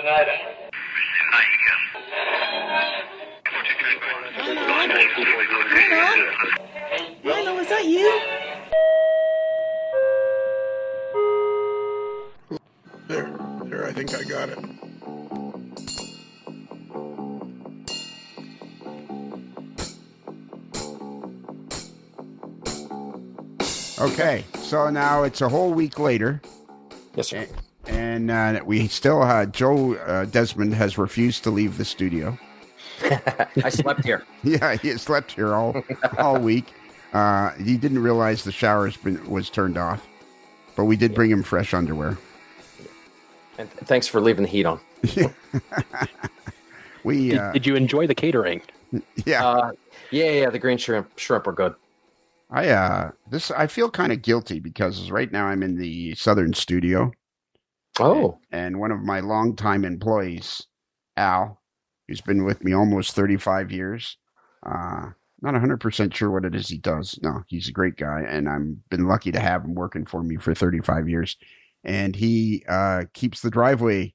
Milo, is that you? There, I think I got it. Okay, so now it's a whole week later. Yes, sir. And we still Joe Desmond has refused to leave the studio. I slept here. Yeah, he slept here all week. He didn't realize the shower was turned off, but we did bring him fresh underwear. And thanks for leaving the heat on. Did you enjoy the catering? Yeah. Yeah. The green shrimp were good. I feel kind of guilty because right now I'm in the southern studio. Oh. And one of my longtime employees, Al, who's been with me almost 35 years. Not 100% sure what it is he does. No, he's a great guy, and I've been lucky to have him working for me for 35 years. And he keeps the driveway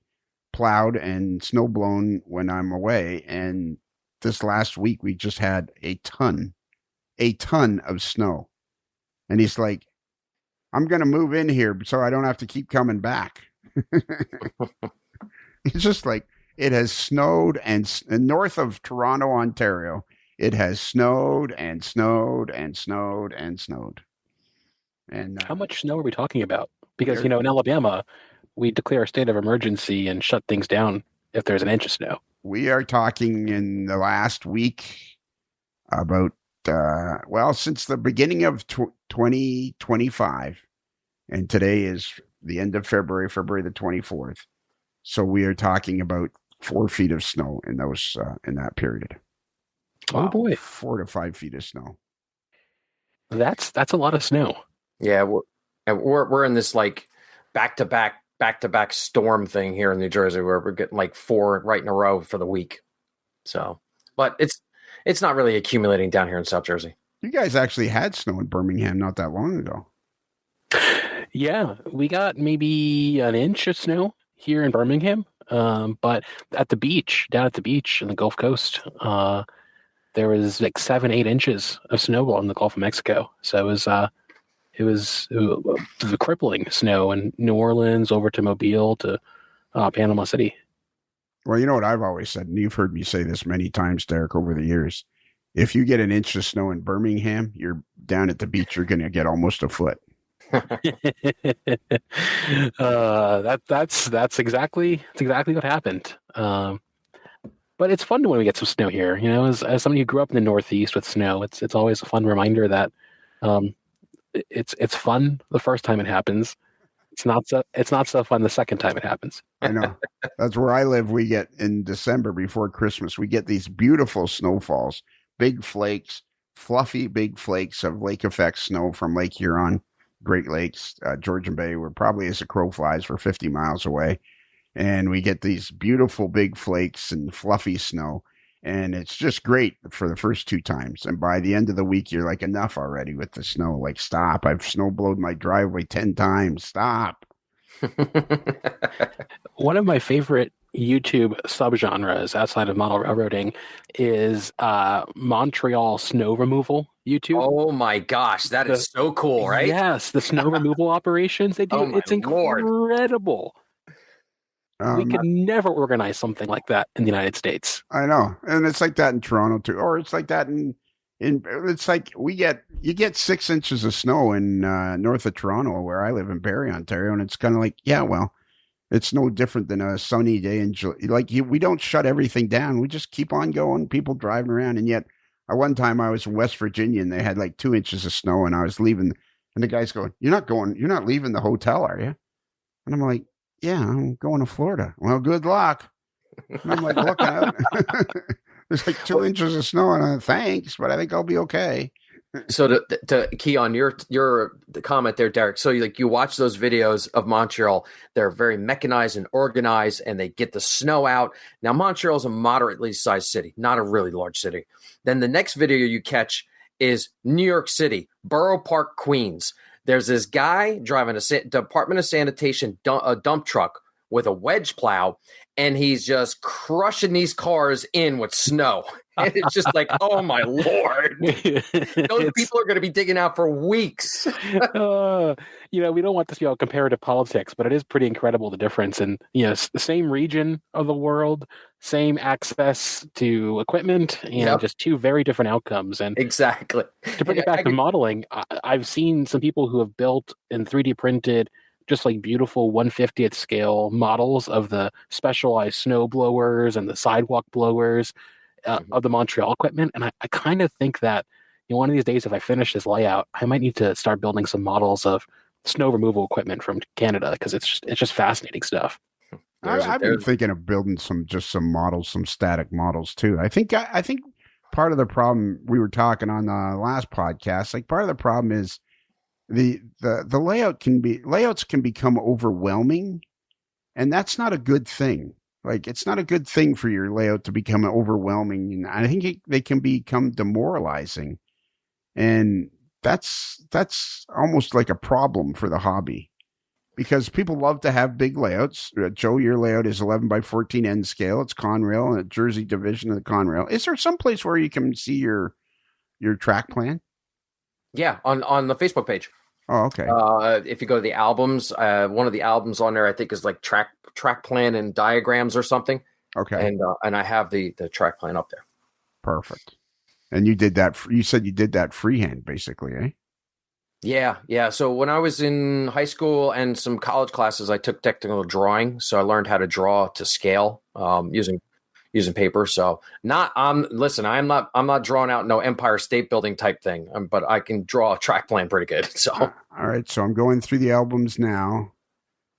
plowed and snow blown when I'm away. And this last week, we just had a ton of snow. And he's like, I'm going to move in here so I don't have to keep coming back. It's just like, it has snowed and north of Toronto, Ontario, it has snowed and snowed and snowed and snowed. And how much snow are we talking about? Because, in Alabama, we declare a state of emergency and shut things down if there's an inch of snow. We are talking in the last week about, since the beginning of 2025, and today is the end of February the 24th. So we are talking about 4 feet of snow in that period. Oh boy, 4 to 5 feet of snow. That's a lot of snow. Yeah, we're in this like back to back storm thing here in New Jersey where we're getting like 4 right in a row for the week. So, but it's not really accumulating down here in South Jersey. You guys actually had snow in Birmingham not that long ago. Yeah, we got maybe an inch of snow here in Birmingham. But down at the beach in the Gulf Coast, there was like 7-8 inches of snow in the Gulf of Mexico. So it was crippling snow in New Orleans over to Mobile to Panama City. Well, you know what I've always said, and you've heard me say this many times, Derek, over the years. If you get an inch of snow in Birmingham, you're down at the beach, you're going to get almost a foot. That's exactly what happened. But it's fun when we get some snow here. As somebody who grew up in the Northeast with snow, it's always a fun reminder that it's fun the first time it happens. It's not so fun the second time it happens. I know. That's where I live. We get in December before Christmas, we get these beautiful snowfalls, big flakes, fluffy big flakes of lake effect snow from Lake Huron, Great Lakes, Georgian Bay. We're probably, as a crow flies, we're 50 miles away. And we get these beautiful big flakes and fluffy snow. And it's just great for the first 2 times. And by the end of the week, you're like, enough already with the snow. Like, stop. I've snowblowed my driveway 10 times. Stop. One of my favorite YouTube subgenres outside of model railroading is Montreal snow removal YouTube. Oh my gosh, that is so cool, right? Yes, the snow removal operations they do. It's incredible. We could never organize something like that in the United States. I know. And it's like that in Toronto too. Or it's like that in it's like you get 6 inches of snow in north of Toronto where I live in Barrie, Ontario, and it's kind of like, yeah, well, it's no different than a sunny day in July. We don't shut everything down. We just keep on going, people driving around. And yet at one time I was in West Virginia and they had like 2 inches of snow and I was leaving and the guy's going, you're not leaving the hotel, are you? And I'm like, yeah, I'm going to Florida. Well, good luck. And I'm like, looking out. There's like 2 inches of snow, and thanks, but I think I'll be okay. So to key on your comment there, Derek. So you watch those videos of Montreal. They're very mechanized and organized, and they get the snow out. Now, Montreal is a moderately sized city, not a really large city. Then the next video you catch is New York City, Borough Park, Queens. There's this guy driving a Department of Sanitation dump truck with a wedge plow, and he's just crushing these cars in with snow. And it's just like, oh my Lord, those people are going to be digging out for weeks. We don't want this to be all comparative politics, but it is pretty incredible the difference. And the same region of the world, same access to equipment, and just two very different outcomes. And exactly. To bring it back to modeling, I've seen some people who have built and 3D printed just like beautiful 1/50th scale models of the specialized snow blowers and the sidewalk blowers of the Montreal equipment. And I kind of think that one of these days, if I finish this layout, I might need to start building some models of snow removal equipment from Canada, because it's just fascinating stuff. I've been thinking of building some models, some static models too. I think part of the problem, we were talking on the last podcast, like part of the problem is the layouts can become overwhelming, and that's not a good thing. Like, it's not a good thing for your layout to become overwhelming. And I think they can become demoralizing. And that's almost like a problem for the hobby, because people love to have big layouts. Joe, your layout is 11 by 14 N scale. It's Conrail and a Jersey division of the Conrail. Is there some place where you can see your track plan? Yeah, on the Facebook page. Oh, okay. If you go to the albums, one of the albums on there, I think, is like track plan and diagrams or something. Okay. And I have the track plan up there. Perfect. And you did that. You said you did that freehand, basically, eh? Yeah. So when I was in high school and some college classes, I took technical drawing. So I learned how to draw to scale using paper. So I'm not drawing out no Empire State Building type thing, but I can draw a track plan pretty good. So all right. So I'm going through the albums now.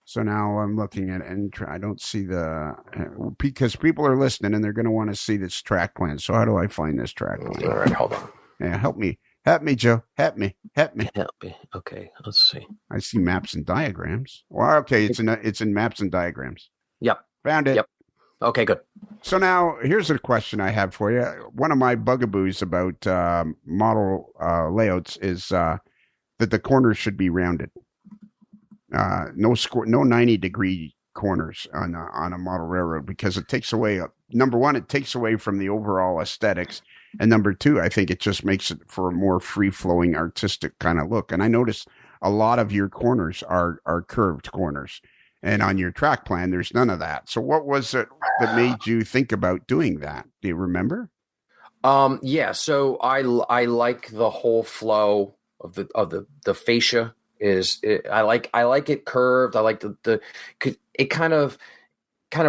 So now I'm looking at, and I don't see because people are listening and they're going to want to see this track plan. So how do I find this track plan? All right, hold on. Yeah, help me, Joe. Help me. Okay, let's see. I see maps and diagrams. Well, okay, it's in maps and diagrams. Yep. Found it. Yep. Okay, good. So now here's a question I have for you. One of my bugaboos about model layouts is that the corners should be rounded. No 90-degree corners on a model railroad, because it takes away, number one, it takes away from the overall aesthetics, and number two, I think it just makes it for a more free-flowing artistic kind of look. And I noticed a lot of your corners are curved corners, and on your track plan there's none of that. So what was it that made you think about doing that? Do you remember? Yeah, so I like the whole flow of the fascia. I like it curved. I like it kind of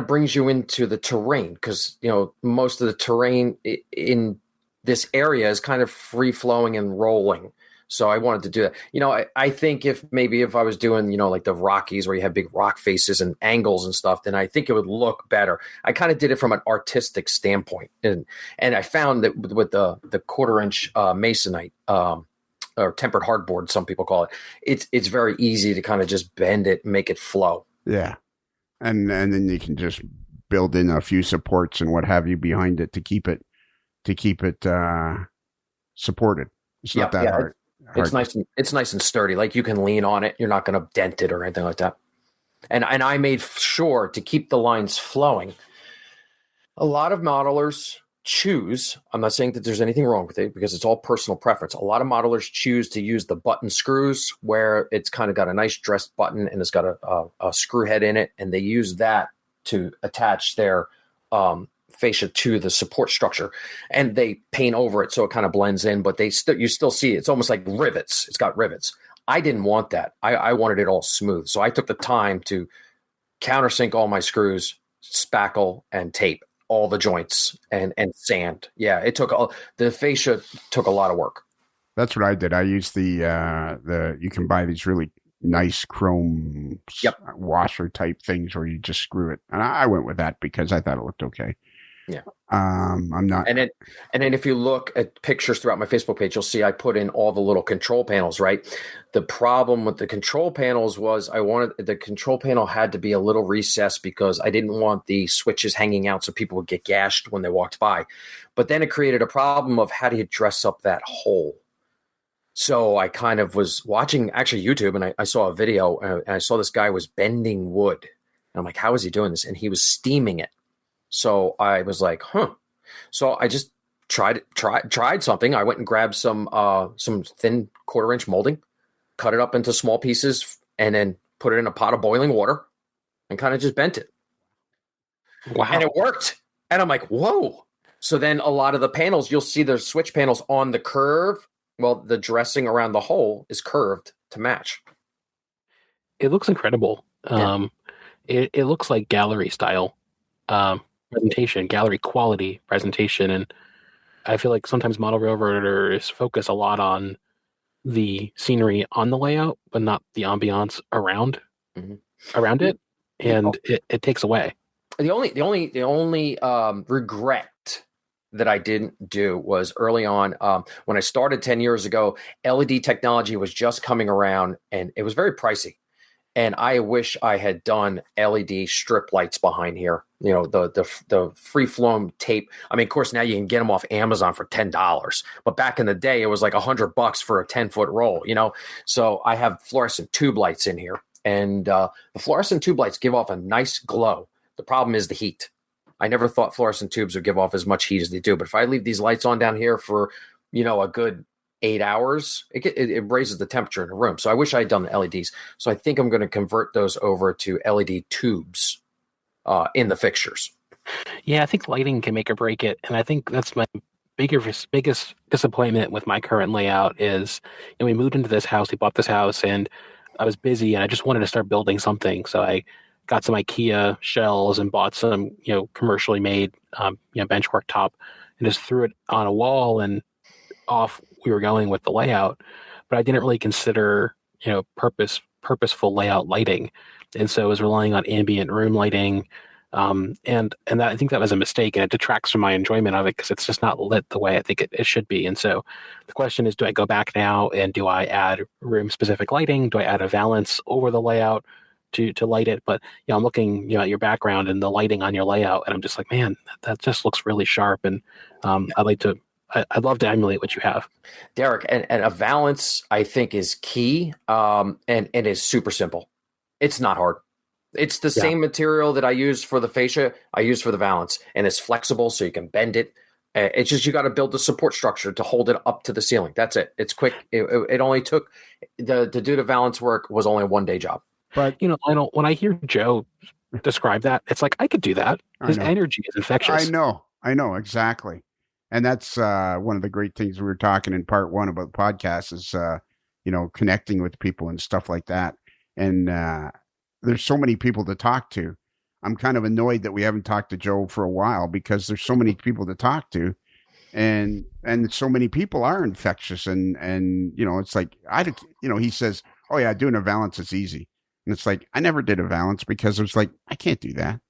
brings you into the terrain, because most of the terrain in this area is kind of free flowing and rolling. So I wanted to do that. I think if I was doing like the Rockies, where you have big rock faces and angles and stuff, then I think it would look better. I kind of did it from an artistic standpoint, and I found that with the 1/4-inch masonite. Or tempered hardboard, some people call it. It's very easy to kind of just bend it, make it flow. Yeah, and then you can just build in a few supports and what have you behind it to keep it supported. It's not that hard. It's nice and sturdy. Like, you can lean on it. You're not going to dent it or anything like that. And I made sure to keep the lines flowing. A lot of modelers choose, I'm not saying that there's anything wrong with it, because it's all personal preference. A lot of modelers choose to use the button screws, where it's kind of got a nice dressed button and it's got a screw head in it, and they use that to attach their fascia to the support structure, and they paint over it so it kind of blends in, but you still see it's almost like rivets. It's got rivets. I didn't want that. I wanted it all smooth, so I took the time to countersink all my screws, spackle, and tape all the joints and sand. Yeah, the fascia took a lot of work. That's what I did. I used you can buy these really nice chrome washer type things where you just screw it. And I went with that because I thought it looked okay. Yeah. I'm not. And then if you look at pictures throughout my Facebook page, you'll see I put in all the little control panels, right? The problem with the control panels was the control panel had to be a little recessed, because I didn't want the switches hanging out so people would get gashed when they walked by. But then it created a problem of how do you dress up that hole? So I kind of was watching actually YouTube, and I saw a video, and I saw this guy was bending wood. And I'm like, how is he doing this? And he was steaming it. So I was like, huh. So I just tried something. I went and grabbed some thin 1/4 inch molding, cut it up into small pieces, and then put it in a pot of boiling water and kind of just bent it. Wow. And it worked. And I'm like, whoa. So then a lot of the panels, you'll see there's switch panels on the curve. Well, the dressing around the hole is curved to match. It looks incredible. Yeah. It looks like gallery style presentation, gallery quality presentation. And I feel like sometimes model railroaders focus a lot on the scenery on the layout, but not the ambiance around it. And it takes away. The only regret that I didn't do was early on when I started 10 years ago. LED technology was just coming around, and it was very pricey. And I wish I had done LED strip lights behind here. You know, the free flown tape. I mean, of course, now you can get them off Amazon for $10, but back in the day, it was like $100 for a 10-foot roll. You know, so I have fluorescent tube lights in here, and the fluorescent tube lights give off a nice glow. The problem is the heat. I never thought fluorescent tubes would give off as much heat as they do. But if I leave these lights on down here for, a good 8 hours, it raises the temperature in the room. So I wish I had done the LEDs. So I think I'm going to convert those over to LED tubes in the fixtures. Yeah, I think lighting can make or break it. And I think that's my biggest disappointment with my current layout is, we moved into this house, we bought this house, and I was busy and I just wanted to start building something. So I got some IKEA shells and bought some, commercially made, benchwork top, and just threw it on a wall, and off we were going with the layout. But I didn't really consider, purposeful layout lighting. And so I was relying on ambient room lighting. And that, I think that was a mistake, and it detracts from my enjoyment of it because it's just not lit the way I think it should be. And so the question is, do I go back now and do I add room specific lighting? Do I add a valance over the layout to light it? But I'm looking at your background and the lighting on your layout, and I'm just like, man, that just looks really sharp. And I'd love to emulate what you have, Derek. And a valance, I think, is key, and it is super simple. It's not hard. It's the same material that I use for the fascia, I use for the valance, and it's flexible so you can bend it. It's just you got to build the support structure to hold it up to the ceiling. That's it. It's quick. It only took to do the valance work was only a 1-day job. But when I hear Joe describe that, it's like I could do that. His energy is infectious. I know exactly, and that's one of the great things we were talking in part 1 about podcasts is connecting with people and stuff like that. And there's so many people to talk to. I'm kind of annoyed that we haven't talked to Joe for a while because there's so many people to talk to, and so many people are infectious, and it's like he says, oh yeah, doing a valance is easy. And it's like, I never did a valance because it was like, I can't do that.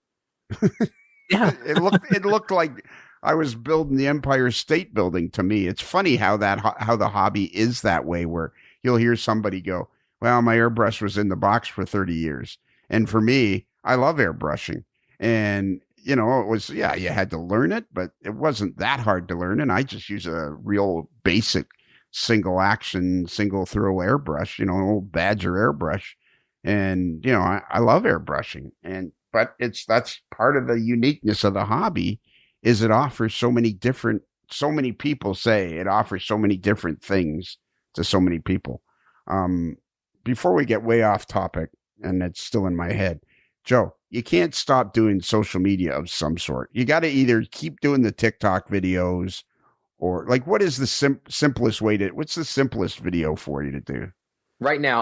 Yeah. It looked like I was building the Empire State Building to me. It's funny how the hobby is that way, where you'll hear somebody go, well, my airbrush was in the box for 30 years. And for me, I love airbrushing. And, it was, you had to learn it, but it wasn't that hard to learn. And I just use a real basic single action, single throw airbrush, an old Badger airbrush. And, I love airbrushing, but that's part of the uniqueness of the hobby is it offers so many people say it offers so many different things to so many people. Before we get way off topic, and it's still in my head, Joe, you can't stop doing social media of some sort. You got to either keep doing the TikTok videos or what is the simplest way what's the simplest video for you to do? Right now,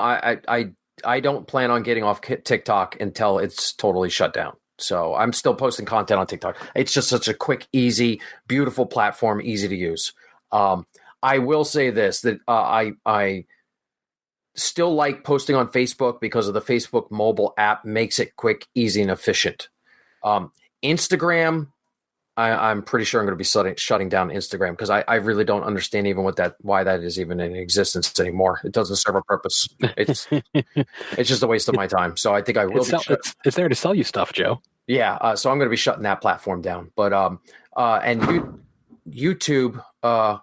I don't plan on getting off TikTok until it's totally shut down. So I'm still posting content on TikTok. It's just such a quick, easy, beautiful platform, easy to use. I will say this, that I still like posting on Facebook because of the Facebook mobile app makes it quick, easy, and efficient. Instagram, I'm pretty sure I'm going to be shutting down Instagram because I really don't understand even why that is even in existence anymore. It doesn't serve a purpose. It's just a waste of my time. So I think I will. It's there to sell you stuff, Joe. Yeah. So I'm going to be shutting that platform down. But YouTube, the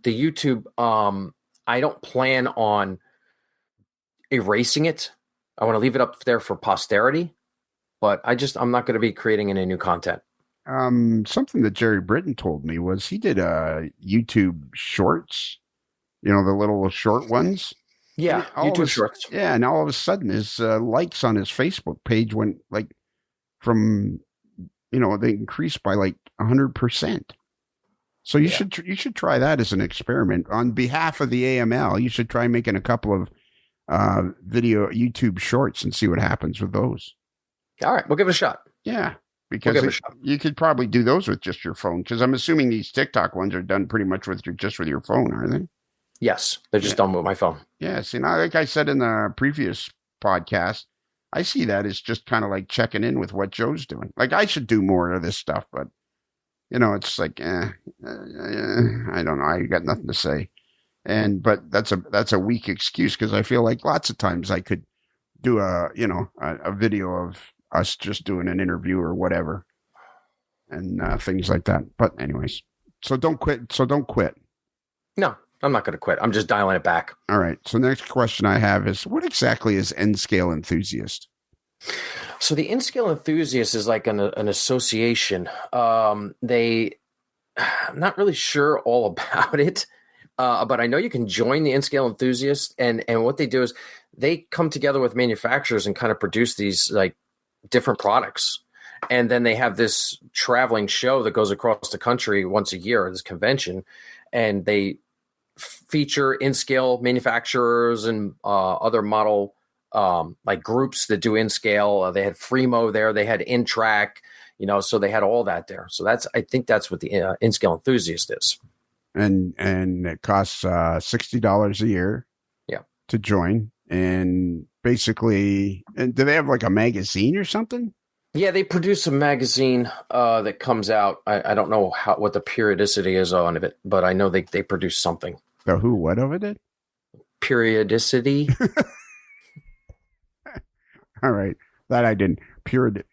YouTube, I don't plan on erasing it. I want to leave it up there for posterity. but I'm not going to be creating any new content. Something that Jerry Britton told me was he did YouTube shorts, the little short ones. Yeah, YouTube Shorts. Yeah, and all of a sudden his likes on his Facebook page went like from, they increased by like 100%. So you should try that as an experiment on behalf of the AML. You should try making a couple of video YouTube shorts and see what happens with those. All right, we'll give it a shot. Yeah, because you could probably do those with just your phone. Because I'm assuming these TikTok ones are done pretty much with your phone, are they? Yes, they're just done with my phone. Yeah, see, now, like I said in the previous podcast, I see that as just kind of like checking in with what Joe's doing. Like I should do more of this stuff, but it's like, I don't know. I got nothing to say. But that's a weak excuse because I feel like lots of times I could do a video of us just doing an interview or whatever and things like that. But anyways, so don't quit. No, I'm not going to quit. I'm just dialing it back. All right. So the next question I have is, what exactly is N-Scale Enthusiast? So the N-Scale Enthusiast is like an association. I'm not really sure all about it, but I know you can join the N-Scale Enthusiast. And what they do is they come together with manufacturers and kind of produce these like different products. And then they have this traveling show that goes across the country once a year, this convention, and they feature N-Scale manufacturers and other model like groups that do N-Scale. They had Fremo there, they had N-Track, so they had all that there. So I think that's what the N-Scale Enthusiast is. And it costs $60 a year, to join. And basically, do they have like a magazine or something? Yeah, they produce a magazine that comes out. I don't know what the periodicity is on it, but I know they produce something. The who? What of it? Periodicity. All right, that I didn't. Period.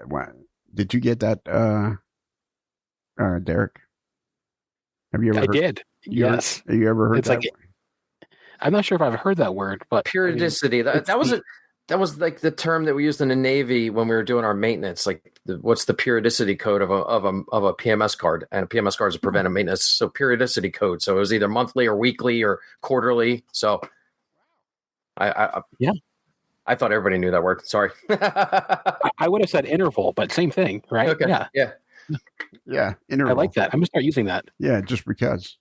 What? Did you get that, Derek? Have you ever? I did. Yes. Have you ever heard it's that? Like, I'm not sure if I've heard that word, but periodicity. That was like the term that we used in the Navy when we were doing our maintenance. Like, what's the periodicity code of a PMS card? And a PMS card is a preventive maintenance. So periodicity code. So it was either monthly or weekly or quarterly. So I thought everybody knew that word. Sorry. I would have said interval, but same thing, right? Okay. Yeah. Interval. I like that. I'm gonna start using that. Yeah, just because.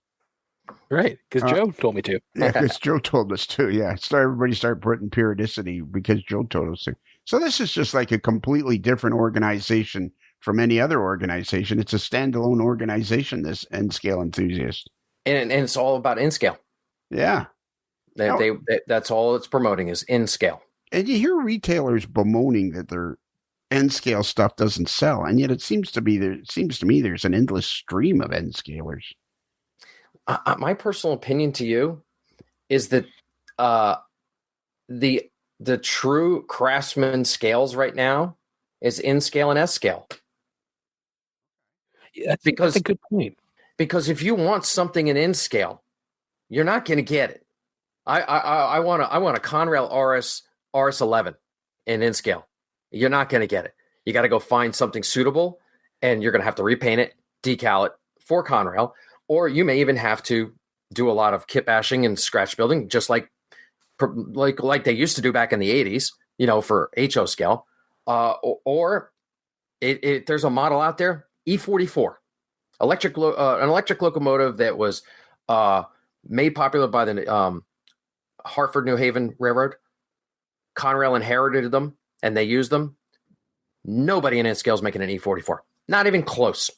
Right, because Joe told me to. Yeah, because Joe told us to. Yeah, so everybody started putting periodicity because Joe told us to. So this is just like a completely different organization from any other organization. It's a standalone organization, this N-Scale Enthusiast. And it's all about N-Scale. Yeah. That's all it's promoting is N-Scale. And you hear retailers bemoaning that their N-Scale stuff doesn't sell, and yet it seems to me there's an endless stream of N-Scalers. My personal opinion to you is that the true craftsman scales right now is N-Scale and S-Scale. Yeah, that's a good point. Because if you want something in N-Scale, you're not going to get it. I want a Conrail RS11 in N-Scale. You're not going to get it. You got to go find something suitable, and you're going to have to repaint it, decal it for Conrail. Or you may even have to do a lot of kit bashing and scratch building, just like they used to do back in the 80s, for HO scale. Or there's a model out there, E44, an electric locomotive that was made popular by the Hartford New Haven Railroad. Conrail inherited them, and they used them. Nobody in N-Scale is making an E44, not even close.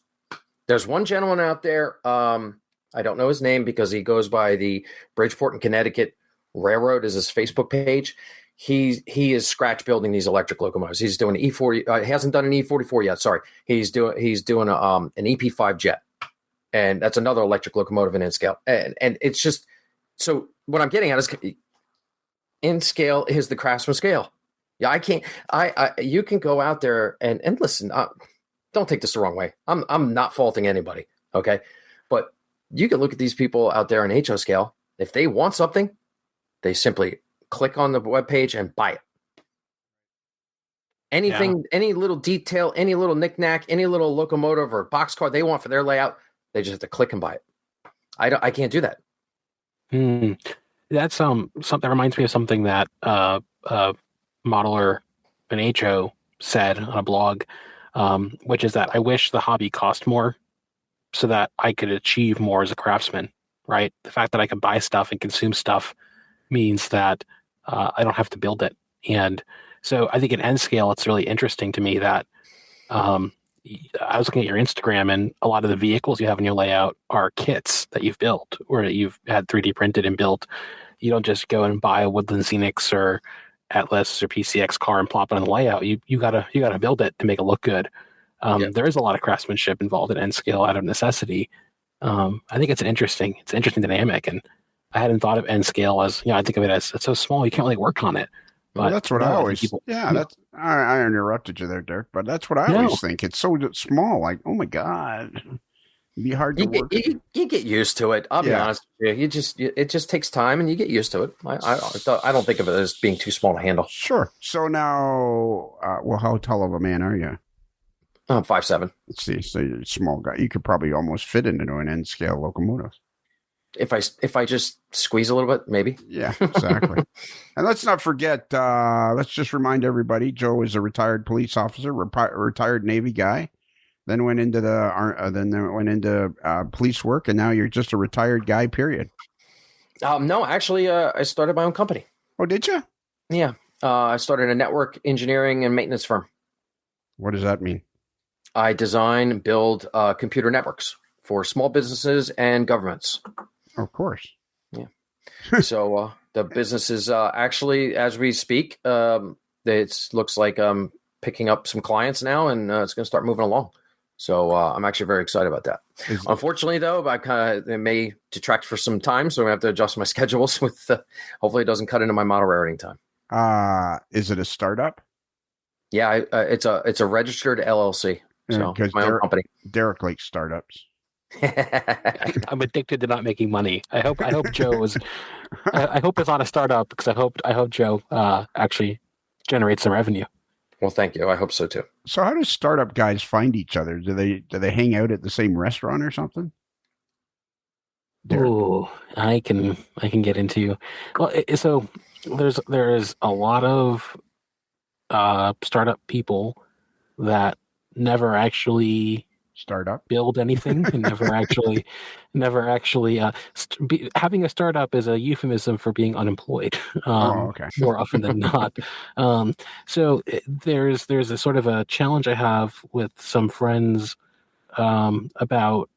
There's one gentleman out there. I don't know his name because he goes by the Bridgeport and Connecticut Railroad as his Facebook page. He is scratch building these electric locomotives. He's doing E40. He hasn't done an E44 yet. Sorry, he's doing an EP5 jet, and that's another electric locomotive in N-Scale. And it's just so what I'm getting at is N-Scale is the craftsman scale. Yeah, I can't. You can go out there and listen. Don't take this the wrong way. I'm not faulting anybody, okay? But you can look at these people out there in HO scale. If they want something, they simply click on the webpage and buy it. Anything, any little detail, any little knickknack, any little locomotive or boxcar they want for their layout, they just have to click and buy it. I can't do that. That's something that reminds me of something that modeler an HO said on a blog, which is that I wish the hobby cost more so that I could achieve more as a craftsman, right? The fact that I can buy stuff and consume stuff means that I don't have to build it. And so I think at N scale, it's really interesting to me that I was looking at your Instagram, and a lot of the vehicles you have in your layout are kits that you've built or that you've had 3D printed and built. You don't just go and buy a Woodland Xenix or Atlas or PCX car and plop it on the layout. You gotta build it to make it look good. There is a lot of craftsmanship involved in N scale out of necessity. I think it's an interesting dynamic, and I hadn't thought of N scale as, I think of it as it's so small you can't really work on it. But well, that's what I always. I interrupted you there, Dirk, but that's what I always think. It's so small. Like, oh my god, it'd be hard to work. You get used to it. I'll be honest with you. It just takes time, and you get used to it. I don't think of it as being too small to handle. Sure. So now, how tall of a man are you? I'm 5'7". Let's see. So you're a small guy. You could probably almost fit into an N scale locomotive. If I just squeeze a little bit, maybe. Yeah, exactly. And let's not forget, let's just remind everybody, Joe is a retired police officer, retired Navy guy, then went into police work, and now you're just a retired guy, period. No, actually, I started my own company. Oh, did you? Yeah. I started a network engineering and maintenance firm. What does that mean? I design and build computer networks for small businesses and governments. Of course. Yeah. So the business is actually, as we speak, it looks like I'm picking up some clients now, and it's going to start moving along. So I'm actually very excited about that. Unfortunately, though, it may detract for some time, so I'm going to have to adjust my schedules with. Hopefully, it doesn't cut into my model rating time. Is it a startup? Yeah, it's a registered LLC. So my own company. Derek likes startups. I'm addicted to not making money. I hope Joe is. I hope it's not a startup, because I hope Joe actually generates some revenue. Well, thank you. I hope so too. So, how do startup guys find each other? Do they hang out at the same restaurant or something? Oh, I can get into. Well, so there's a lot of startup people that never actually build anything, and never actually having a startup is a euphemism for being unemployed. Okay. More often than not. So there's a sort of a challenge I have with some friends about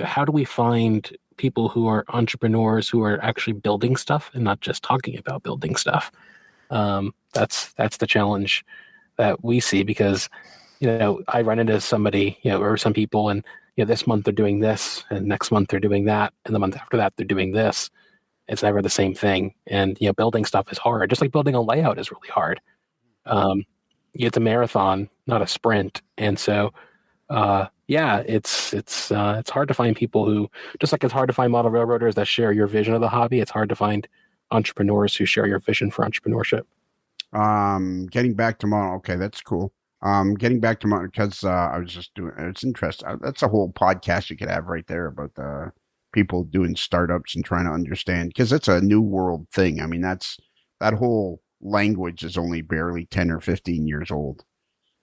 how do we find people who are entrepreneurs who are actually building stuff and not just talking about building stuff. That's the challenge that we see, because I run into somebody, or some people, and this month they're doing this, and next month they're doing that, and the month after that they're doing this. It's never the same thing. And building stuff is hard. Just like building a layout is really hard. It's a marathon, not a sprint. And so it's hard to find people who, just like it's hard to find model railroaders that share your vision of the hobby, it's hard to find entrepreneurs who share your vision for entrepreneurship. Getting back to model. Okay, that's cool. Getting back to model, because I was just doing. It's interesting. That's a whole podcast you could have right there about the people doing startups and trying to understand, because it's a new world thing. I mean, that whole language is only barely 10 or 15 years old.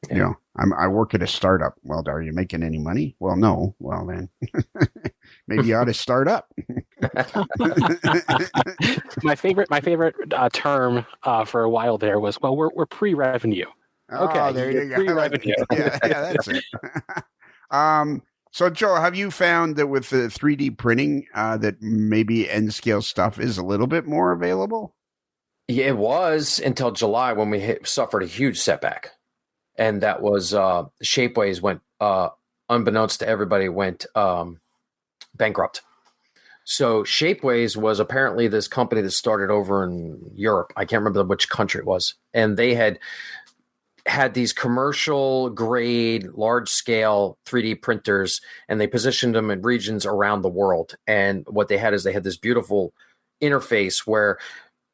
Yeah. I work at a startup. Well, are you making any money? Well, no. Well, then maybe you ought to start up. My favorite term for a while there was, well, we're pre-revenue. Okay, oh, there you go. Pre-revenue. Yeah, that's it. So, Joe, have you found that with the 3D printing that maybe N scale stuff is a little bit more available? Yeah, it was until July when we suffered a huge setback. And that was Shapeways went, unbeknownst to everybody, went bankrupt. So Shapeways was apparently this company that started over in Europe. I can't remember which country it was. And they had these commercial grade, large scale 3D printers, and they positioned them in regions around the world. And what they had is they had this beautiful interface where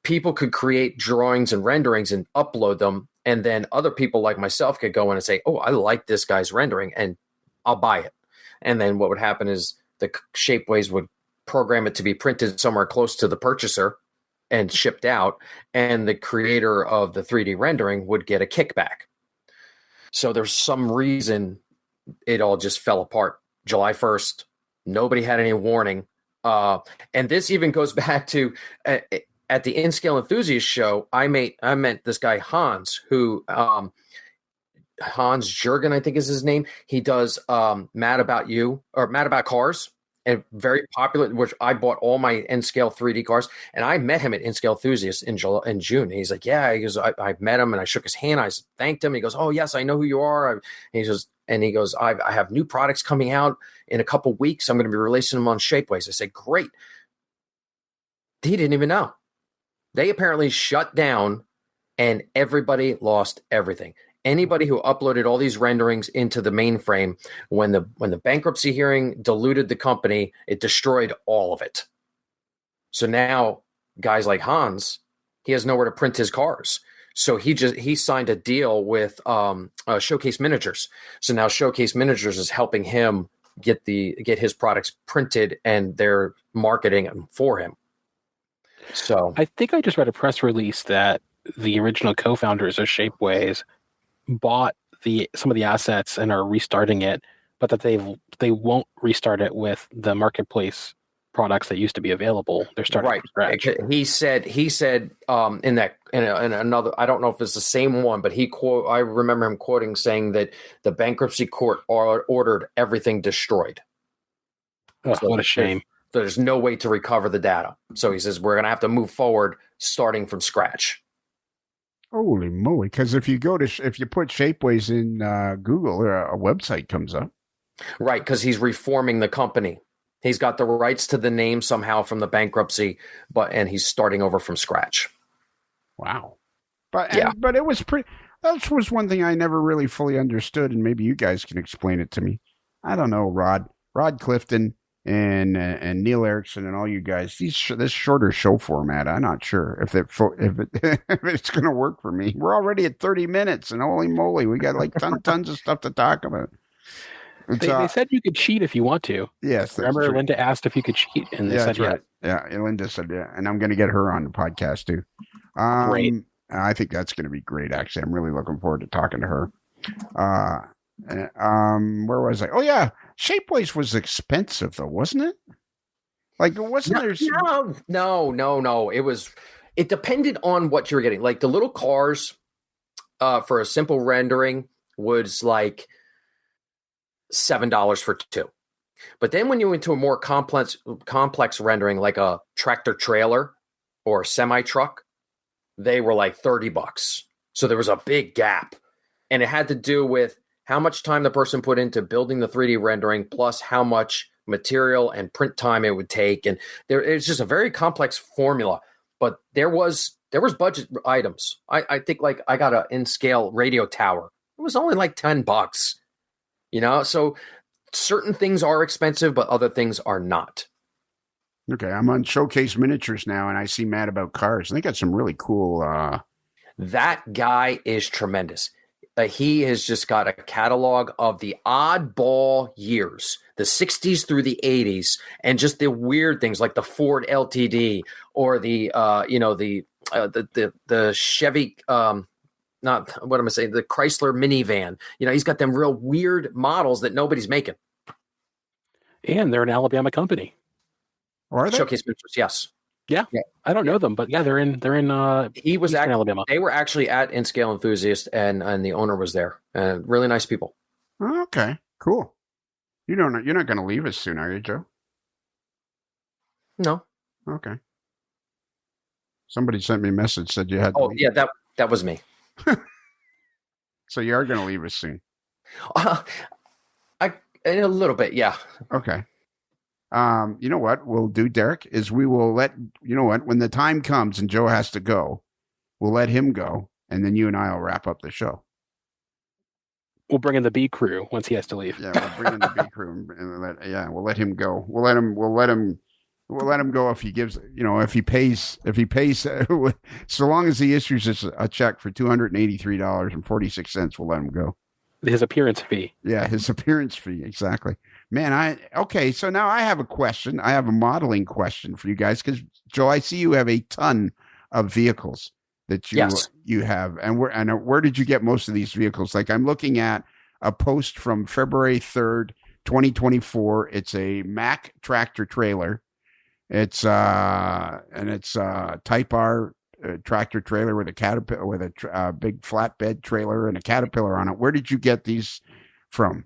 people could create drawings and renderings and upload them. And then other people like myself could go in and say, oh, I like this guy's rendering and I'll buy it. And then what would happen is the Shapeways would program it to be printed somewhere close to the purchaser and shipped out. And the creator of the 3D rendering would get a kickback. So there's some reason it all just fell apart. July 1st, nobody had any warning. And this even goes back to at the InScale Enthusiast show, I met this guy, Hans, who Hans Jurgen, I think is his name. He does Mad About You or Mad About Cars, and very popular, which I bought all my InScale 3D cars. And I met him at InScale Enthusiast in June. And he's like, yeah, he goes, I met him and I shook his hand. I thanked him. He goes, oh, yes, I know who you are. He goes, I have new products coming out in a couple weeks. I'm going to be releasing them on Shapeways. I said, great. He didn't even know. They apparently shut down and everybody lost everything. Anybody who uploaded all these renderings into the mainframe, when the bankruptcy hearing diluted the company, it destroyed all of it. So now guys like Hans, he has nowhere to print his cars. So he signed a deal with Showcase Miniatures. So now Showcase Miniatures is helping him get his products printed, and they're marketing them for him. So I think I just read a press release that the original co-founders of Shapeways bought some of the assets and are restarting it, but that they won't restart it with the marketplace products that used to be available. They're starting from scratch. He said in another, I don't know if it's the same one, but I remember him quoting saying that the bankruptcy court ordered everything destroyed. Oh, so what a shame. There's no way to recover the data. So he says we're going to have to move forward starting from scratch. Holy moly! Because if you put Shapeways in Google, a website comes up. Right, because he's reforming the company. He's got the rights to the name somehow from the bankruptcy, and he's starting over from scratch. Wow! But it was pretty. That was one thing I never really fully understood, and maybe you guys can explain it to me. I don't know, Rod Clifton, and Neil Erickson and all you guys. This shorter show format, I'm not sure if it's going to work for me. We're already at 30 minutes, and holy moly, we got like tons of stuff to talk about. They said you could cheat if you want to. Yes, remember true. Linda asked if you could cheat, and they said right. Yeah, Linda said yeah, and I'm going to get her on the podcast too. Great. I think that's going to be great. Actually, I'm really looking forward to talking to her. Where was I? Oh yeah, Shapeways was expensive though, wasn't it? Like, wasn't there? No. It depended on what you were getting. Like the little cars, for a simple rendering was like $7 for two. But then when you went to a more complex rendering, like a tractor trailer or a semi truck, they were like $30. So there was a big gap, and it had to do with how much time the person put into building the 3D rendering, plus how much material and print time it would take. And it's just a very complex formula. But there was budget items. I think like I got an InScale radio tower. It was only like $10. So certain things are expensive, but other things are not. Okay, I'm on Showcase Miniatures now, and I see Mad About Cars. They got some really cool. That guy is tremendous. He has just got a catalog of the oddball years, the 60s through the 80s, and just the weird things like the Ford LTD or the Chevy. Not what am I saying? The Chrysler minivan. He's got them real weird models that nobody's making. And they're an Alabama company. Are they? Showcase Miniatures, yes. Yeah. I don't know them, but yeah, they're in. He was Eastern Alabama. They were actually at InScale Enthusiast, and the owner was there. Really nice people. Okay, cool. You're not going to leave us soon, are you, Joe? No. Okay. Somebody sent me a message, said you had. To leave. Yeah, that was me. So you are going to leave us soon. In a little bit, yeah. Okay. You know what we'll do, Derek, is we will when the time comes and Joe has to go, we'll let him go, and then you and I will wrap up the show. We'll bring in the B crew once he has to leave. Yeah, we'll bring in the B crew, and we'll let him go. We'll let him we'll let him go if he gives, if he pays, so long as he issues us a check for $283.46, we'll let him go. His appearance fee. Yeah, his appearance fee. Exactly. Man, okay, so now I have a question. I have a modeling question for you guys because, Joe, I see you have a ton of vehicles that you have. And where did you get most of these vehicles? Like I'm looking at a post from February 3rd, 2024. It's a Mack tractor trailer. It's Type R tractor trailer with a Caterpillar with a big flatbed trailer and a Caterpillar on it. Where did you get these from?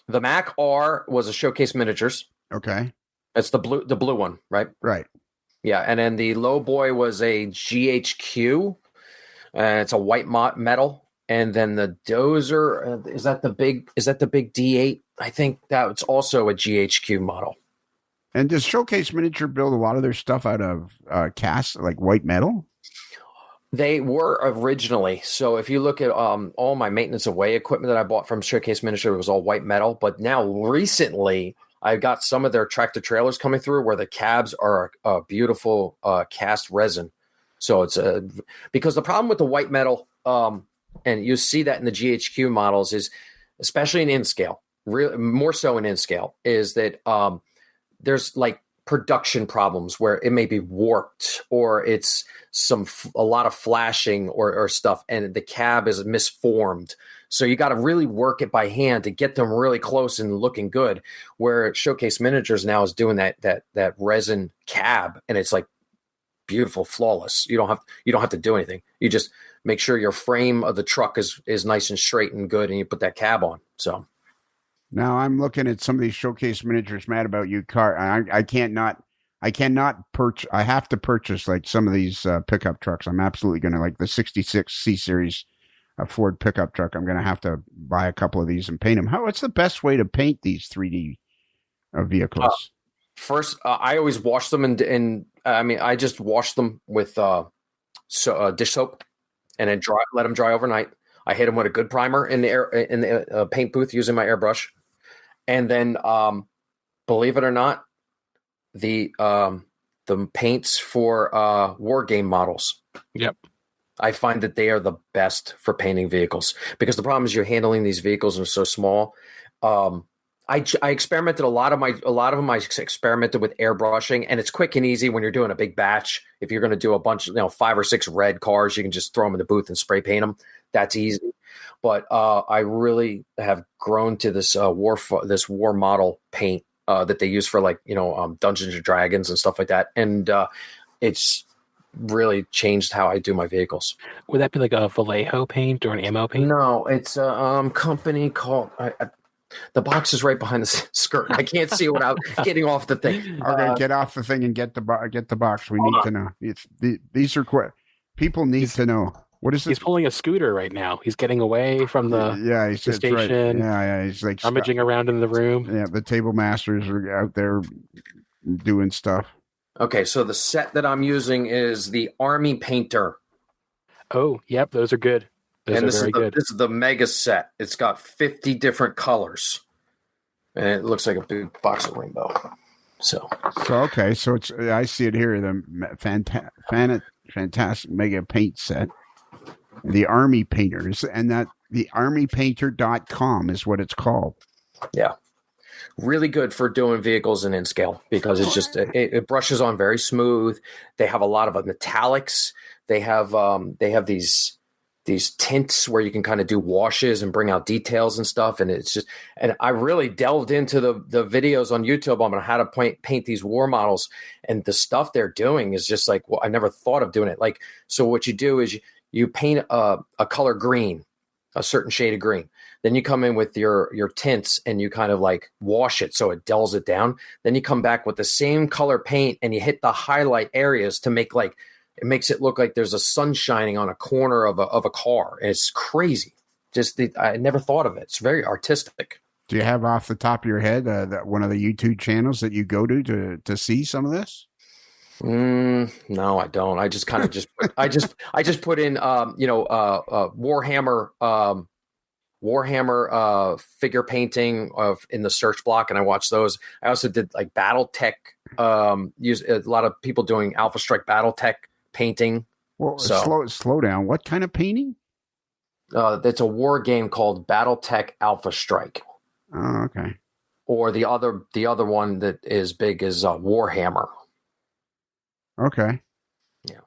The Mac R was a Showcase Miniatures. Okay, it's the blue one, right? Right. Yeah, and then the Low Boy was a GHQ. It's a white metal, and then the Dozer is that the big D8? I think that's also a GHQ model. And does Showcase Miniature build a lot of their stuff out of cast, like white metal? They were originally. So if you look at all my maintenance away equipment that I bought from Showcase Miniature, it was all white metal. But now recently, I got some of their tractor trailers coming through where the cabs are a beautiful cast resin. So it's because the problem with the white metal, and you see that in the GHQ models, is especially in scale, more so in scale, is that there's like production problems where it may be warped or it's a lot of flashing or stuff, and the cab is misformed. So you got to really work it by hand to get them really close and looking good. Where Showcase Miniatures now is doing that resin cab, and it's like beautiful, flawless. You don't have to do anything. You just make sure your frame of the truck is nice and straight and good, and you put that cab on. So now I'm looking at some of these Showcase Miniatures. Mad about you car. I cannot purchase. I have to purchase like some of these pickup trucks. I'm absolutely going to like the 66 C Series Ford pickup truck. I'm going to have to buy a couple of these and paint them. What's the best way to paint these 3D vehicles? First, I always wash them I just wash them with dish soap and then let them dry overnight. I hit them with a good primer in the paint booth using my airbrush. And then, believe it or not, the paints for war game models. Yep. I find that they are the best for painting vehicles because the problem is you're handling these vehicles and they're so small. I experimented a lot of them. I experimented with airbrushing, and it's quick and easy when you're doing a big batch. If you're going to do a bunch, 5 or 6 red cars, you can just throw them in the booth and spray paint them. That's easy. But I really have grown to this war model paint that they use for Dungeons and Dragons and stuff like that, and it's really changed how I do my vehicles. Would that be like a Vallejo paint or an ammo paint? No, it's a company called. The box is right behind the skirt. I can't see it without getting off the thing. Okay, get off the thing and get the box. We need to know. These are quick. People need to know. What is this? He's pulling a scooter right now. He's getting away from the station. Right. Yeah. He's like rummaging around in the room. Yeah, the table masters are out there doing stuff. Okay, so the set that I'm using is the Army Painter. Oh, yep, those are good. Those are very good. This is the mega set. It's got 50 different colors, and it looks like a big box of rainbow. So okay, so it's I see it here. The fantastic mega paint set, the Army Painters, and that the armypainter.com is what it's called. Yeah, really good for doing vehicles in scale because it's just it brushes on very smooth. They have a lot of metallics. They have these tints where you can kind of do washes and bring out details and stuff. And it's just, and I really delved into the videos on YouTube on how to paint these war models, and the stuff they're doing is just like, well, I never thought of doing it. Like, so what you do is you paint a color green, a certain shade of green. Then you come in with your tints and you kind of like wash it so it dulls it down. Then you come back with the same color paint and you hit the highlight areas to make it makes it look like there's a sun shining on a corner of a car. And it's crazy. I never thought of it. It's very artistic. Do you have off the top of your head that one of the YouTube channels that you go to see some of this? No, I don't. I just kind of I just put in Warhammer figure painting in the search block, and I watched those. I also did like BattleTech Use a lot of people doing Alpha Strike BattleTech painting. Well, So slow down. What kind of painting? it's a war game called BattleTech Alpha Strike. Oh, okay. Or the other one that is big is Warhammer. Okay. Yeah.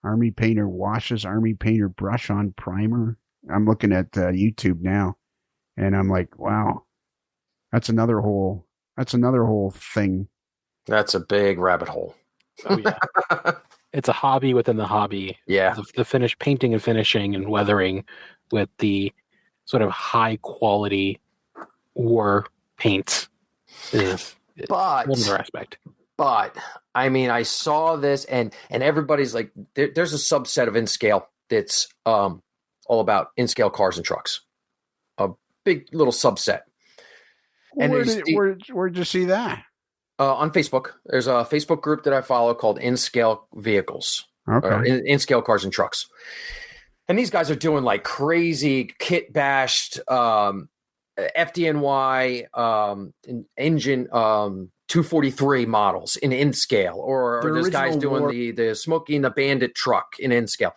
Army painter washes Army painter brush on primer. I'm looking at YouTube now, and I'm like, wow, that's another whole thing. That's a big rabbit hole. Oh yeah, it's a hobby within the hobby. Yeah. The finish painting and finishing and weathering with the sort of high quality war paints is another aspect. But I mean, I saw this, and everybody's like, there's a subset of InScale that's all about InScale cars and trucks, a big little subset. And where'd you see that? On Facebook, there's a Facebook group that I follow called InScale Vehicles, okay, or InScale Cars and Trucks. And these guys are doing like crazy kit bashed FDNY engine 243 models in InScale, or this guy's doing the Smokey and the Bandit truck in InScale.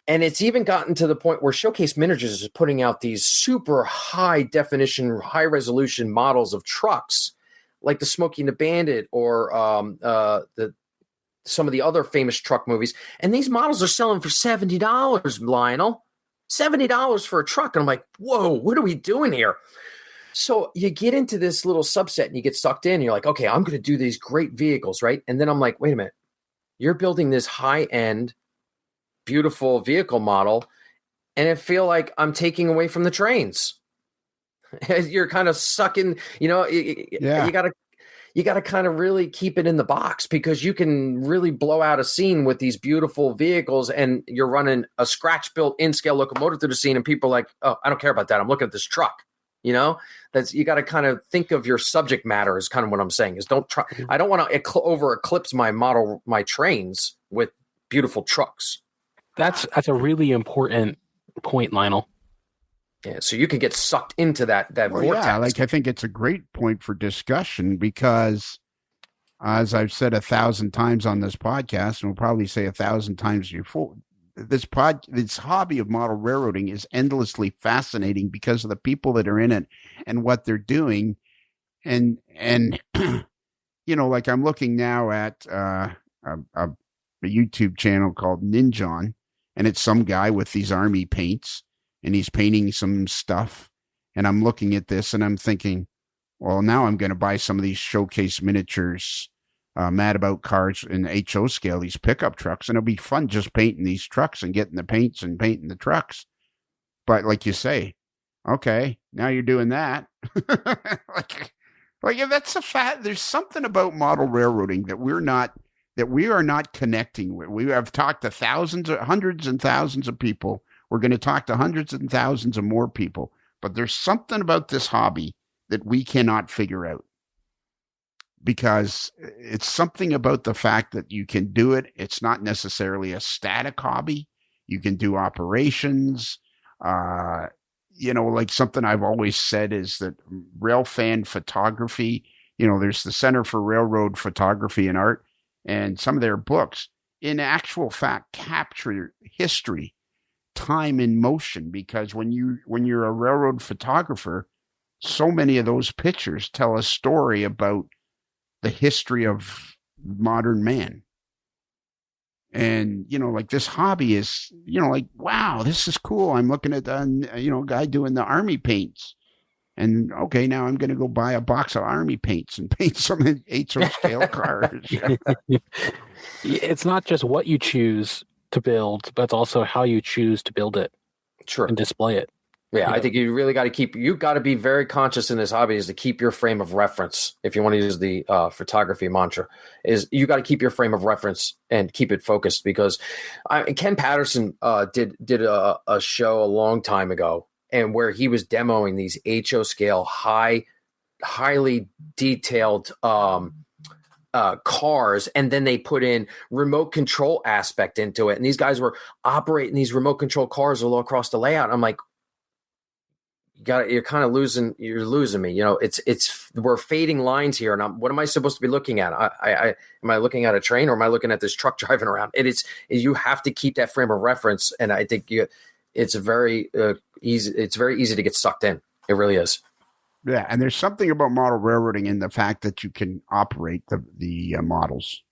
And it's even gotten to the point where Showcase Miniatures is putting out these super high definition, high resolution models of trucks, like the Smokey and the Bandit, or some of the other famous truck movies. And these models are selling for $70, Lionel. $70 for a truck. And I'm like, whoa, what are we doing here? So you get into this little subset and you get sucked in. And you're like, okay, I'm going to do these great vehicles, right? And then I'm like, wait a minute. You're building this high-end, beautiful vehicle model, and I feel like I'm taking away from the trains. You're kind of sucking, you got to kind of really keep it in the box, because you can really blow out a scene with these beautiful vehicles, and you're running a scratch-built InScale locomotive through the scene, and people are like, oh, I don't care about that. I'm looking at this truck. You got to kind of think of your subject matter, is kind of what I'm saying. Is don't try. I don't want to over eclipse my trains with beautiful trucks. That's a really important point, Lionel. Yeah, so you could get sucked into that vortex. Yeah, I think it's a great point for discussion, because, as I've said 1,000 times on this podcast, and we'll probably say 1,000 times before, this hobby of model railroading is endlessly fascinating because of the people that are in it and what they're doing, and like I'm looking now at a YouTube channel called Ninjon, and it's some guy with these army paints, and he's painting some stuff, and I'm looking at this and I'm thinking, well, now I'm going to buy some of these Showcase Miniatures Mad About Cars in HO scale, these pickup trucks, and it'll be fun just painting these trucks and getting the paints and painting the trucks. But like you say, okay, now you're doing that. like that's a fact. There's something about model railroading that we are not connecting with. We have talked to hundreds and thousands of people. We're going to talk to hundreds and thousands of more people, but there's something about this hobby that we cannot figure out, because it's something about the fact that you can do it. It's not necessarily a static hobby. You can do operations. Like something I've always said is that railfan photography, there's the Center for Railroad Photography and Art, and some of their books in actual fact capture history, time in motion, because when you're a railroad photographer, so many of those pictures tell a story about the history of modern man. And like this hobby is wow, this is cool. I'm looking at a guy doing the army paints, and okay, now I'm going to go buy a box of army paints and paint some HO scale cars. It's not just what you choose to build, but it's also how you choose to build it, sure, and display it. Yeah, I think you really got to be very conscious in this hobby, is to keep your frame of reference. If you want to use the photography mantra, is you got to keep your frame of reference and keep it focused, because Ken Patterson did a show a long time ago, and where he was demoing these HO scale highly detailed cars, and then they put in remote control aspect into it, and these guys were operating these remote control cars all across the layout. I'm like, you're kind of losing me. You know, we're fading lines here, and what am I supposed to be looking at? Am I looking at a train, or am I looking at this truck driving around? You have to keep that frame of reference, and I think it's very easy. It's very easy to get sucked in. It really is. Yeah, and there's something about model railroading in the fact that you can operate the models.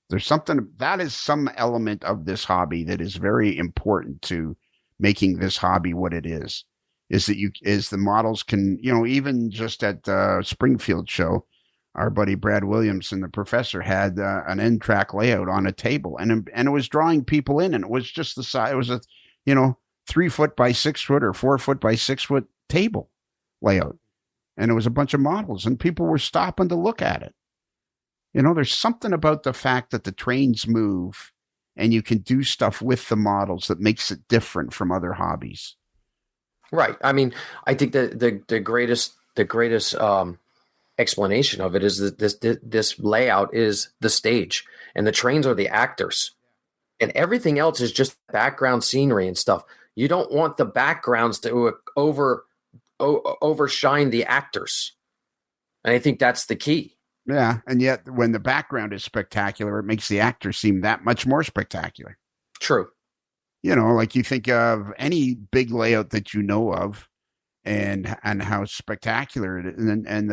There's something that is some element of this hobby that is very important to making this hobby what it is that the models can, even just at the Springfield show, our buddy Brad Williamson, the professor, had an end track layout on a table, and it was drawing people in, and it was just the size. It was a 3 foot by 6 foot or 4 foot by 6 foot table layout, and it was a bunch of models, and people were stopping to look at it. There's something about the fact that the trains move and you can do stuff with the models that makes it different from other hobbies. Right. I mean, I think that the greatest explanation of it is that this layout is the stage, and the trains are the actors, and everything else is just background scenery and stuff. You don't want the backgrounds to overshine the actors, and I think that's the key. Yeah, and yet when the background is spectacular, it makes the actors seem that much more spectacular. True. Like you think of any big layout that you know of, and how spectacular it is, and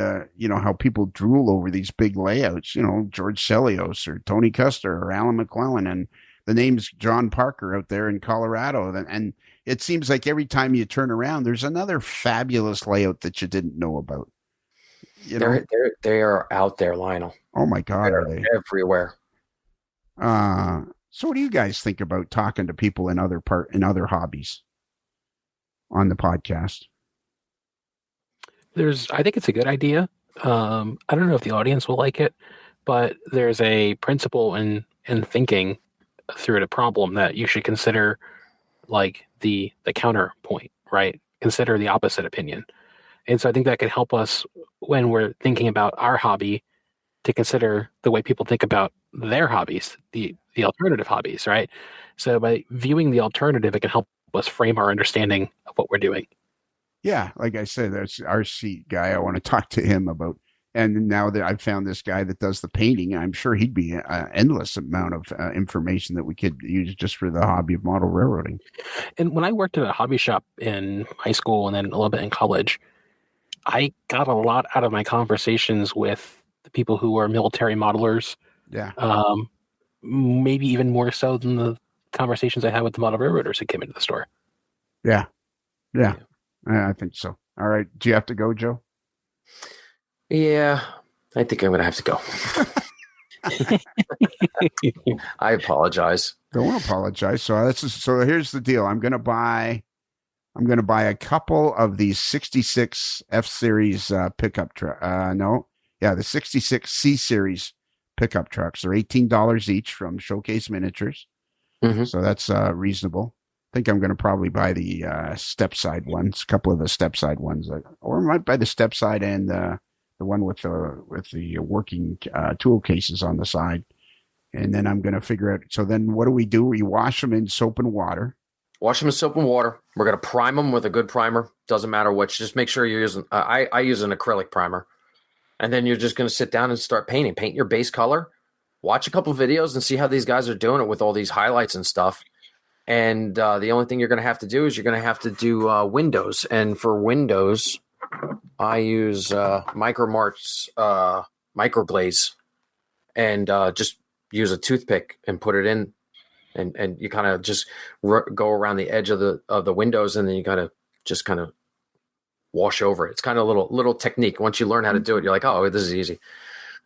how people drool over these big layouts. George Celios or Tony Custer or Alan McClellan, and the name's John Parker out there in Colorado, and it seems like every time you turn around, there's another fabulous layout that you didn't know about. They are out there, Lionel. Oh my God, are they everywhere? So what do you guys think about talking to people in other hobbies on the podcast? I think it's a good idea. I don't know if the audience will like it, but there's a principle in thinking through the problem that you should consider, like the counterpoint, right? Consider the opposite opinion. And so I think that could help us when we're thinking about our hobby to consider the way people think about their hobbies, the alternative hobbies, right? So by viewing the alternative, it can help us frame our understanding of what we're doing. Yeah, like I said, there's RC guy. I want to talk to him about. And now that I've found this guy that does the painting, I'm sure he'd be an endless amount of information that we could use just for the hobby of model railroading. And when I worked at a hobby shop in high school and then a little bit in college, I got a lot out of my conversations with the people who were military modelers. Yeah. Maybe even more so than the conversations I had with the model railroaders who came into the store. Yeah. I think so. All right. Do you have to go, Joe? Yeah, I think I'm going to have to go. I apologize. Don't apologize. So here's the deal. I'm going to buy a couple of these 66 F series pickup truck. The 66 C series pickup trucks. They're $18 each from Showcase Miniatures. Mm-hmm. So that's reasonable. I think I'm going to probably buy the step side ones, a couple of the step side ones, or I might buy the step side and the one with the working tool cases on the side. And then I'm going to figure out. So then what do? We wash them in soap and water. Wash them in soap and water. We're going to prime them with a good primer. Doesn't matter which. Just make sure you're using. I use an acrylic primer, and then you're just going to sit down and start painting. Paint your base color. Watch a couple videos and see how these guys are doing it with all these highlights and stuff. And the only thing you're going to have to do is you're going to have to do windows. And for windows, I use Micromart's microglaze, and just use a toothpick and put it in. And you kind of just go around the edge of the windows, and then you gotta just kind of wash over it. It's kind of a little technique. Once you learn how to do it, you're like, oh, this is easy,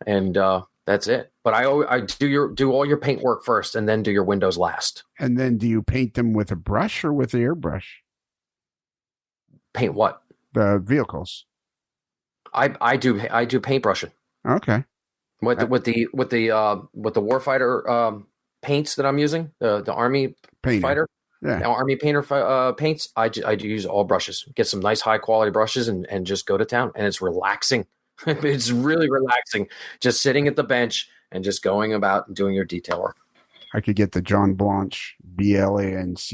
and that's it. But I do all your paint work first, and then do your windows last. And then do you paint them with a brush or with the airbrush? Paint what? The vehicles. I do paintbrushing. Okay. With the warfighter paints that I'm using, the Army fighter, Army painter paints. I do use all brushes. Get some nice high quality brushes and just go to town. And it's relaxing. It's really relaxing. Just sitting at the bench and just going about and doing your detail work. I could get the John Blanche, Blanche,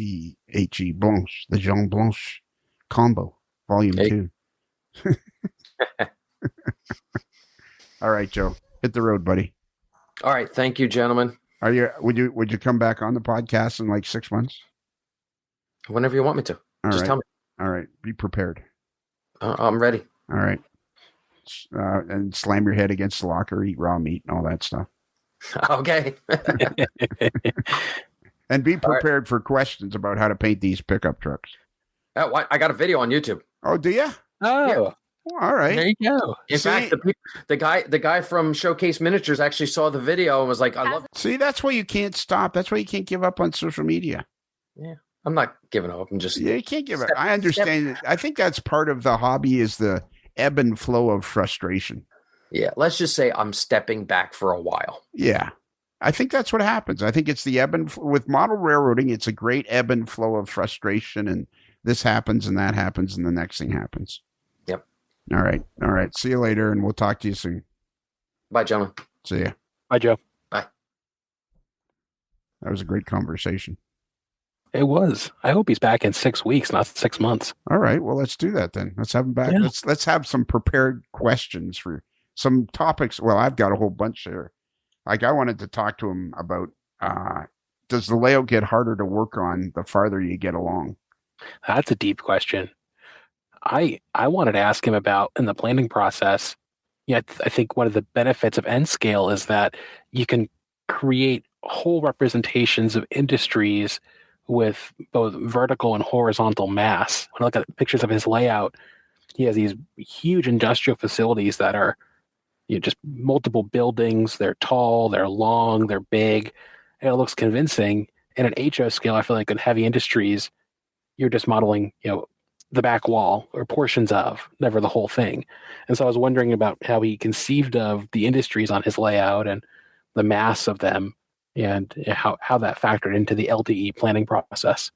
Blanche, the Jean Blanche combo Volume Hey. 2. All right, Joe. Hit the road, buddy. All right. Thank you, gentlemen. Would you come back on the podcast in like 6 months? Whenever you want me to. Just tell me. All right. Be prepared. I'm ready. All right. And slam your head against the locker, eat raw meat, and all that stuff. Okay. And be prepared for questions about how to paint these pickup trucks. I got a video on YouTube. Oh, do you? Oh, Yeah. All right. there you go. In fact, the guy from Showcase Miniatures actually saw the video and was like, "I love." See, that's why you can't stop. That's why you can't give up on social media. Yeah, I'm not giving up. I'm just. Yeah, you can't give up. I understand. I think that's part of the hobby is the ebb and flow of frustration. Yeah, let's just say I'm stepping back for a while. Yeah. I think that's what happens. I think it's the ebb and with model railroading, it's a great ebb and flow of frustration, and this happens and that happens and the next thing happens. Yep. All right. All right. See you later, and we'll talk to you soon. Bye, gentlemen. See ya. Bye, Joe. Bye. That was a great conversation. It was. I hope he's back in 6 weeks, not 6 months. All right. Well, let's do that then. Let's have him back. Yeah. Let's have some prepared questions for some topics. Well, I've got a whole bunch there. Like I wanted to talk to him about, does the layout get harder to work on the farther you get along? That's a deep question. I wanted to ask him about in the planning process. Yeah, I think one of the benefits of N scale is that you can create whole representations of industries with both vertical and horizontal mass. When I look at pictures of his layout, he has these huge industrial facilities that are just multiple buildings. They're tall, they're long, they're big, and it looks convincing. And at HO scale, I feel like in heavy industries, you're just modeling, the back wall or portions of, never the whole thing. And so I was wondering about how he conceived of the industries on his layout and the mass of them and how that factored into the LTE planning process.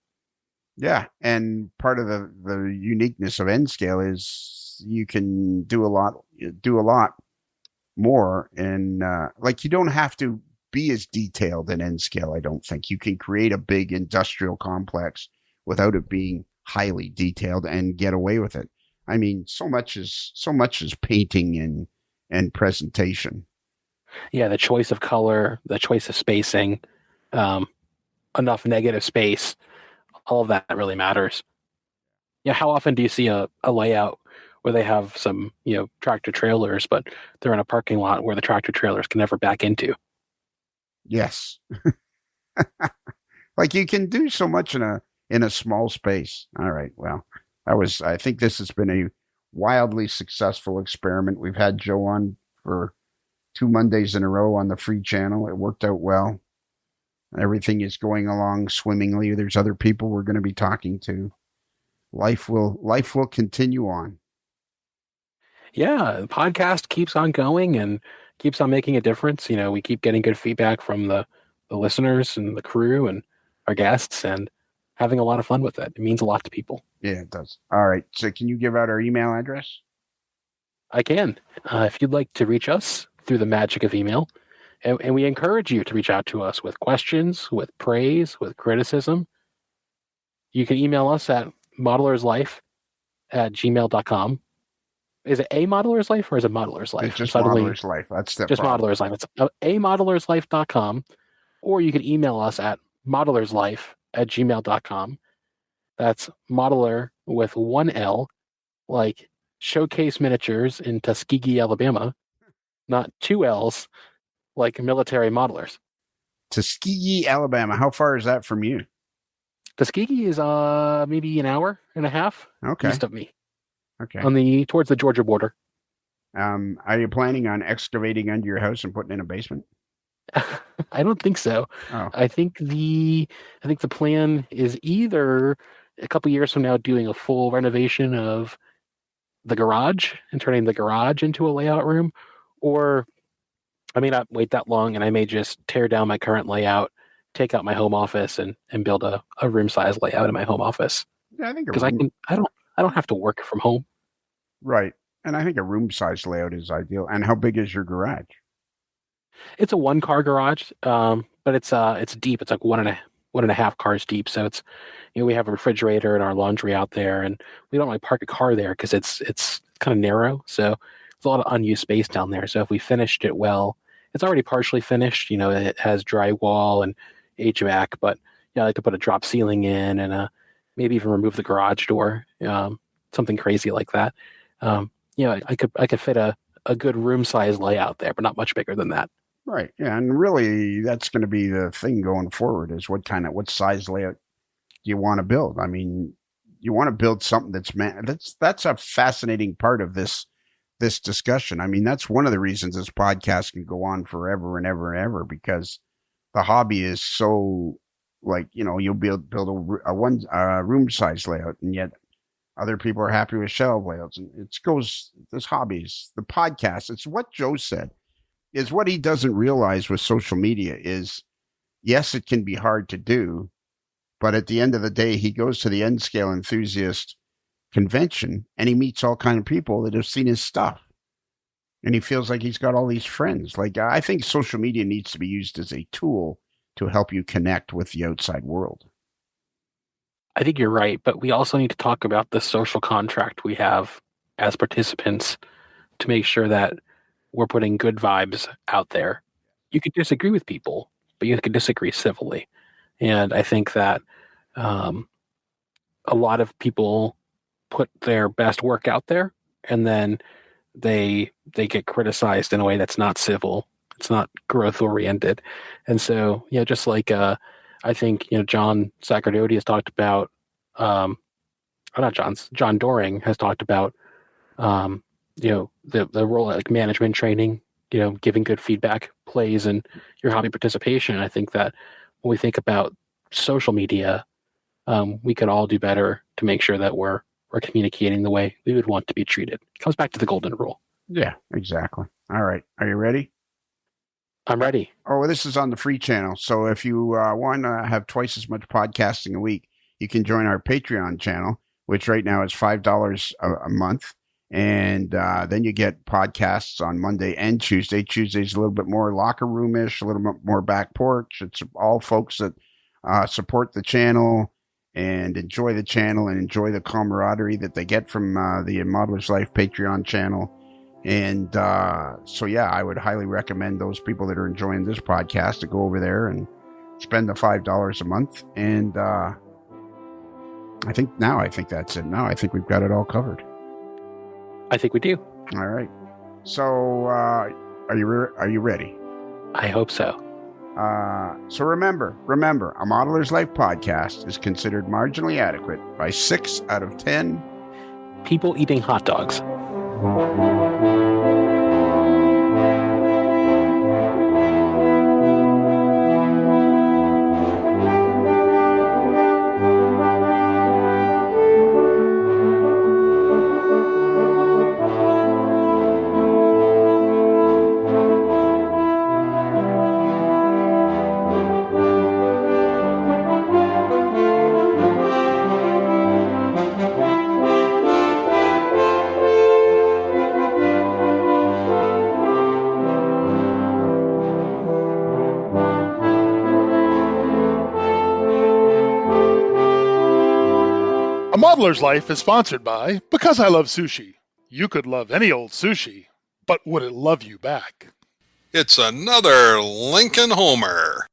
Yeah. And part of the uniqueness of N scale is you can do a lot more. And like you don't have to be as detailed in N scale. I don't think you can create a big industrial complex without it being highly detailed and get away with it. I mean, so much is painting and presentation. Yeah, the choice of color, the choice of spacing, enough negative space, all of that really matters. Yeah, how often do you see a layout where they have some, tractor trailers, but they're in a parking lot where the tractor trailers can never back into? Yes. Like you can do so much in a small space. All right. Well, I think this has been a wildly successful experiment. We've had Joe on for 2 Mondays in a row on the free channel. It worked out well. Everything is going along swimmingly. There's other people we're going to be talking to. Life will continue on. Yeah, the podcast keeps on going and keeps on making a difference. We keep getting good feedback from the listeners and the crew and our guests and having a lot of fun with it. It means a lot to people. Yeah, it does. All right. So can you give out our email address? I can. If you'd like to reach us through the magic of email, and we encourage you to reach out to us with questions, with praise, with criticism, you can email us at modelerslife@gmail.com. Is it a Modeler's Life or is it Modeler's Life? It's just Modeler's Life. That's the just problem. Modeler's Life. It's amodeler'slife.com, or you can email us at modelerslife@gmail.com. That's modeler with one L, like Showcase Miniatures in Tuskegee, Alabama, not 2 L's, like military modelers. Tuskegee, Alabama. How far is that from you? Tuskegee is maybe an hour and a half east of me. Okay. Towards the Georgia border. Are you planning on excavating under your house and putting in a basement? I don't think so. Oh. I think the plan is either a couple years from now doing a full renovation of the garage and turning the garage into a layout room, or I may not wait that long and I may just tear down my current layout, take out my home office and build a room size layout in my home office. Yeah, I think because I don't have to work from home. Right. And I think a room size layout is ideal. And how big is your garage? It's a 1-car garage, but it's deep. It's like one and 1.5 cars deep. So it's, we have a refrigerator and our laundry out there, and we don't really park a car there because it's kind of narrow. So it's a lot of unused space down there. So if we finished it well, it's already partially finished. It has drywall and HVAC, but I like to put a drop ceiling in and maybe even remove the garage door, something crazy like that. I could fit a good room size layout there, but not much bigger than that. Right. Yeah. And really, that's going to be the thing going forward is what size layout you want to build. I mean, you want to build something that's a fascinating part of this discussion. I mean, that's one of the reasons this podcast can go on forever and ever and ever, because the hobby is so you'll build a room size layout, and yet other people are happy with shelf layouts. And this hobbies, the podcast, it's what Joe said, is what he doesn't realize with social media is, yes, it can be hard to do, but at the end of the day, he goes to the N Scale Enthusiast convention and he meets all kind of people that have seen his stuff. And he feels like he's got all these friends. I think social media needs to be used as a tool to help you connect with the outside world. I think you're right, but we also need to talk about the social contract we have as participants to make sure that we're putting good vibes out there. You could disagree with people, but you could disagree civilly. And I think that a lot of people put their best work out there, and then they get criticized in a way that's not civil. It's not growth oriented. And so, just like I think, John Sacerdoti has talked about, John Doring has talked about, the role like management training, giving good feedback plays in your hobby participation. And I think that when we think about social media, we could all do better to make sure that we're communicating the way we would want to be treated. It comes back to the golden rule. Yeah, exactly. All right. Are you ready? I'm ready. Oh, well, this is on the free channel. So if you want to have twice as much podcasting a week, you can join our Patreon channel, which right now is $5 a month. And then you get podcasts on Monday and Tuesday. Tuesday's a little bit more locker room-ish, a little bit more back porch. It's all folks that support the channel and enjoy the channel and enjoy the camaraderie that they get from the Modeler's Life Patreon channel. And so, I would highly recommend those people that are enjoying this podcast to go over there and spend the $5 a month. And I think that's it. Now I think we've got it all covered. I think we do. All right. So are you ready? I hope so. So remember, a Modeler's Life podcast is considered marginally adequate by 6 out of 10 people eating hot dogs. A Modeler's Life is sponsored by Because I Love Sushi. You could love any old sushi, but would it love you back? It's another Lincoln Homer.